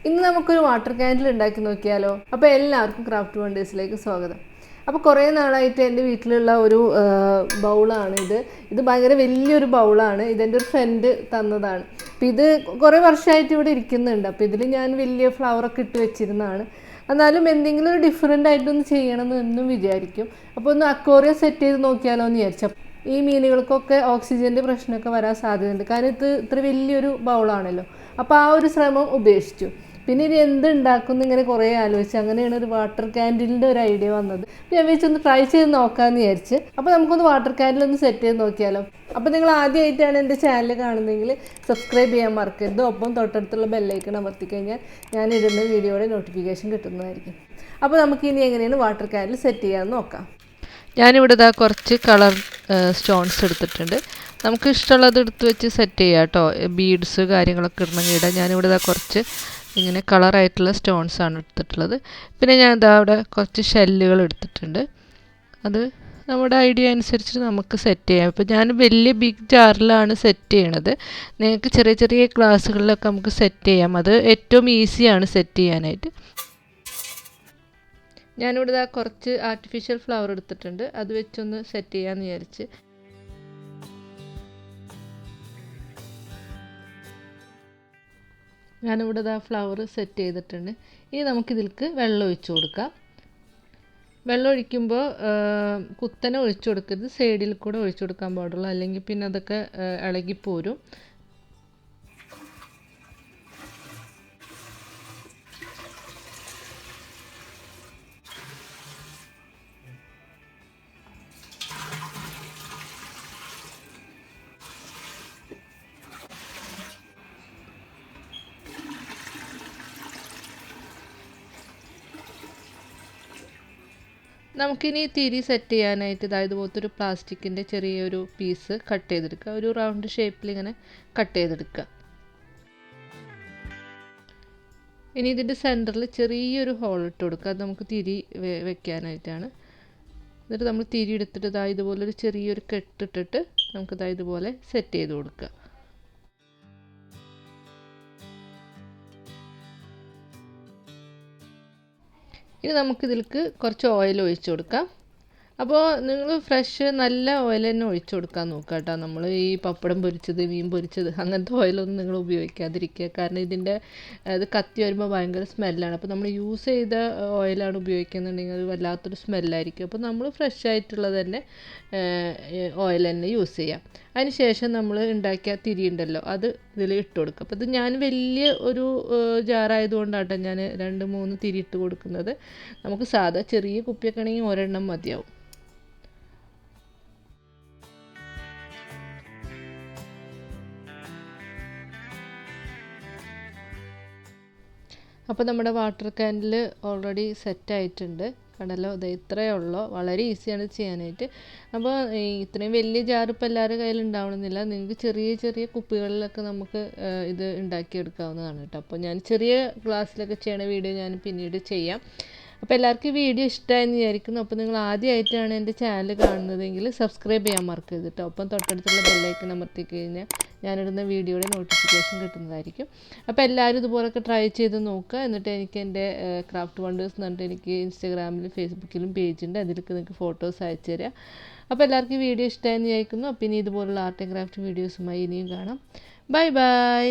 ഇന്ന് നമുക്കൊരു water candle ഉണ്ടാക്കി നോക്കിയാലോ. അപ്പോൾ എല്ലാവർക്കും ക്രാഫ്റ്റ് വണ്ടേഴ്സിലേക്ക് സ്വാഗതം. അപ്പോൾ കുറേ നാളായിട്ട് എൻ്റെ വീട്ടിലുള്ള ഒരു ബൗളാണ് ഇത് ഭയങ്കര വലിയൊരു ബൗളാണ്. ഇതെൻ്റെ ഒരു ഫ്രണ്ട് തന്നതാണ്. അപ്പോൾ ഇത് കുറേ വർഷമായിട്ട് ഇവിടെ ഇരിക്കുന്നുണ്ട്. അപ്പോൾ ഇതിൽ ഞാൻ വലിയ ഫ്ലവറൊക്കെ ഇട്ട് വെച്ചിരുന്നതാണ്. എന്നാലും എന്തെങ്കിലും ഒരു ഡിഫറെൻ്റ് ആയിട്ടൊന്ന് ചെയ്യണമെന്ന് എന്നും വിചാരിക്കും. അപ്പോൾ ഒന്ന് അക്വേറിയം സെറ്റ് ചെയ്ത് നോക്കിയാലോ എന്ന് വിചാരിച്ചു. ഈ മീനുകൾക്കൊക്കെ ഓക്സിജൻ്റെ പ്രശ്നമൊക്കെ വരാൻ സാധ്യതയുണ്ട്. കാരണം ഇത്ര വലിയൊരു ബൗളാണല്ലോ. അപ്പോൾ ആ ഒരു ശ്രമം ഉപേക്ഷിച്ചു. പിന്നെ ഇനി എന്തുണ്ടാക്കും ഇങ്ങനെ കുറേ ആലോചിച്ച് അങ്ങനെയാണ് ഒരു വാട്ടർ ക്യാൻഡിലിൻ്റെ ഒരു ഐഡിയ വന്നത്. ഞാൻ വിചാരിച്ചൊന്ന് ട്രൈ ചെയ്ത് നോക്കാമെന്ന് വിചാരിച്ച്. അപ്പോൾ നമുക്കൊന്ന് വാട്ടർ ക്യാൻഡിൽ ഒന്ന് സെറ്റ് ചെയ്ത് നോക്കിയാലോ. അപ്പോൾ നിങ്ങൾ ആദ്യമായിട്ടാണ് എൻ്റെ ചാനൽ കാണുന്നതെങ്കിൽ സബ്സ്ക്രൈബ് ചെയ്യാൻ മറക്കരുത്. ഒപ്പം തൊട്ടടുത്തുള്ള ബെല്ലൈക്കൺ അമർത്തി കഴിഞ്ഞാൽ ഞാനിടുന്ന വീഡിയോയുടെ നോട്ടിഫിക്കേഷൻ കിട്ടുന്നതായിരിക്കും. അപ്പോൾ നമുക്കിനി എങ്ങനെയാണ് വാട്ടർ ക്യാൻഡിൽ സെറ്റ് ചെയ്യാമെന്ന് നോക്കാം. ഞാനിവിടെ ഇതാ കുറച്ച് കളർ സ്റ്റോൺസ് എടുത്തിട്ടുണ്ട്. നമുക്ക് ഇഷ്ടമുള്ളത് എടുത്ത് വെച്ച് സെറ്റ് ചെയ്യാം കേട്ടോ. ബീഡ്സ് കാര്യങ്ങളൊക്കെ ഇടണമെങ്കിൽ ഇടാം. ഞാനിവിടെ ഇതാ കുറച്ച് ഇങ്ങനെ കളറായിട്ടുള്ള സ്റ്റോൺസാണ് എടുത്തിട്ടുള്ളത്. പിന്നെ ഞാൻ ഇതാ അവിടെ കുറച്ച് ഷെല്ലുകൾ എടുത്തിട്ടുണ്ട്. അത് നമ്മുടെ ഐഡിയ അനുസരിച്ച് നമുക്ക് സെറ്റ് ചെയ്യാം. ഇപ്പോൾ ഞാൻ വലിയ ബിഗ് ജാറിലാണ് സെറ്റ് ചെയ്യണത്. നിങ്ങൾക്ക് ചെറിയ ചെറിയ ഗ്ലാസ്സുകളിലൊക്കെ നമുക്ക് സെറ്റ് ചെയ്യാം. അത് ഏറ്റവും ഈസിയാണ് സെറ്റ് ചെയ്യാനായിട്ട്. ഞാനിവിടെ ഇതാ കുറച്ച് ആർട്ടിഫിഷ്യൽ ഫ്ലവർ എടുത്തിട്ടുണ്ട്. അത് വെച്ചൊന്ന് സെറ്റ് ചെയ്യാമെന്ന് വിചാരിച്ച്. ഞാനിവിടെ ഇതാ ഫ്ലവർ സെറ്റ് ചെയ്തിട്ടുണ്ട്. ഇനി നമുക്കിതിലേക്ക് വെള്ളം ഒഴിച്ചു കൊടുക്കാം. വെള്ളം ഒഴിക്കുമ്പോൾ കുത്തനെ ഒഴിച്ചു കൊടുക്കരുത്, സൈഡിൽ കൂടെ ഒഴിച്ചു കൊടുക്കാൻ പാടുള്ളൂ. അല്ലെങ്കിൽ പിന്നെ അതൊക്കെ ഇളകിപ്പോരും. നമുക്കിനി തിരി സെറ്റ് ചെയ്യാനായിട്ട് ഇതുപോലത്തെ ഒരു പ്ലാസ്റ്റിക്കിൻ്റെ ചെറിയൊരു പീസ് കട്ട് ചെയ്തെടുക്കുക. ഒരു റൗണ്ട് ഷേപ്പിൽ ഇങ്ങനെ കട്ട് ചെയ്തെടുക്കുക. ഇനി ഇതിൻ്റെ സെൻറ്ററിൽ ചെറിയൊരു ഹോൾ ഇട്ട് കൊടുക്കുക. അത് നമുക്ക് തിരി വെക്കാനായിട്ടാണ്. എന്നിട്ട് നമ്മൾ തിരി എടുത്തിട്ട് ഇതുപോലൊരു ചെറിയൊരു കെട്ടിട്ടിട്ട് നമുക്ക് ഇതുപോലെ സെറ്റ് ചെയ്ത് കൊടുക്കുക. ഇനി നമുക്കിതിലേക്ക് കുറച്ച് ഓയിൽ ഒഴിച്ചു കൊടുക്കാം. അപ്പോൾ നിങ്ങൾ ഫ്രഷ് നല്ല ഓയിൽ തന്നെ ഒഴിച്ചു കൊടുക്കാൻ നോക്കുക കേട്ടോ. നമ്മൾ ഈ പപ്പടം പൊരിച്ചത്, മീൻ പൊരിച്ചത് അങ്ങനത്തെ ഓയിലൊന്നും നിങ്ങൾ ഉപയോഗിക്കാതിരിക്കുക. കാരണം ഇതിൻ്റെ അത് കത്തി വരുമ്പോൾ ഭയങ്കര സ്മെല്ലാണ്. അപ്പോൾ നമ്മൾ യൂസ് ചെയ്ത ഓയിലാണ് ഉപയോഗിക്കുന്നുണ്ടെങ്കിൽ അത് വല്ലാത്തൊരു സ്മെല്ലായിരിക്കും. അപ്പോൾ നമ്മൾ ഫ്രഷ് ആയിട്ടുള്ളത് തന്നെ ഓയിൽ തന്നെ യൂസ് ചെയ്യാം. അതിന് ശേഷം നമ്മൾ ഉണ്ടാക്കിയ തിരി ഉണ്ടല്ലോ അത് ഇതിൽ ഇട്ട് കൊടുക്കുക. അപ്പോൾ ഇത് ഞാൻ വലിയ ഒരു ജാറായതുകൊണ്ടാട്ടോ ഞാൻ 2-3 തിരി ഇട്ട് കൊടുക്കുന്നത്. നമുക്ക് സാധാ ചെറിയ കുപ്പിയൊക്കെ ആണെങ്കിൽ ഒരെണ്ണം മതിയാവും. അപ്പോൾ നമ്മുടെ വാട്ടർ ക്യാൻഡിൽ ഓൾറെഡി സെറ്റായിട്ടുണ്ട്. കണ്ടല്ലോ, ഇത് ഇത്രയേ ഉള്ളൂ. വളരെ ഈസിയാണ് ചെയ്യാനായിട്ട്. അപ്പോൾ ഇത്രയും വലിയ ജാർ ഇപ്പോൾ എല്ലാവരുടെ കയ്യിൽ ഉണ്ടാവണമെന്നില്ല. നിങ്ങൾക്ക് ചെറിയ ചെറിയ കുപ്പികളിലൊക്കെ നമുക്ക് ഇത് ഉണ്ടാക്കിയെടുക്കാവുന്നതാണ് കേട്ടോ. അപ്പോൾ ഞാൻ ചെറിയ ഗ്ലാസ്സിലൊക്കെ ചെയ്യണ വീഡിയോ ഞാൻ പിന്നീട് ചെയ്യാം. അപ്പോൾ എല്ലാവർക്കും ഈ വീഡിയോ ഇഷ്ടമായെന്ന് വിചാരിക്കുന്നു. അപ്പോൾ നിങ്ങൾ ആദ്യമായിട്ടാണ് എൻ്റെ ചാനൽ കാണുന്നതെങ്കിൽ സബ്സ്ക്രൈബ് ചെയ്യാൻ മറക്കരുത് കേട്ടോ. ഒപ്പം തൊട്ടടുത്തുള്ള ബെല്ലൈക്കൺ അമർത്തി കഴിഞ്ഞാൽ ഞാനിടുന്ന വീഡിയോയുടെ നോട്ടിഫിക്കേഷൻ കിട്ടുന്നതായിരിക്കും. അപ്പോൾ എല്ലാവരും ഇതുപോലൊക്കെ ട്രൈ ചെയ്ത് നോക്കുക. എന്നിട്ട് എനിക്ക് എൻ്റെ ക്രാഫ്റ്റ് വണ്ടേഴ്സ് എന്ന് പറഞ്ഞിട്ട് എനിക്ക് ഇൻസ്റ്റാഗ്രാമിലും ഫേസ്ബുക്കിലും പേജുണ്ട്. അതിലേക്ക് നിങ്ങൾക്ക് ഫോട്ടോസ് അയച്ചു തരാം. അപ്പോൾ എല്ലാവർക്കും ഈ വീഡിയോ ഇഷ്ടമായെന്ന് വിചാരിക്കുന്നു. അപ്പോൾ ഇനി ഇതുപോലുള്ള ആർട്ട് ആൻഡ് ക്രാഫ്റ്റ് വീഡിയോസുമായി ഇനിയും കാണാം. Bye bye.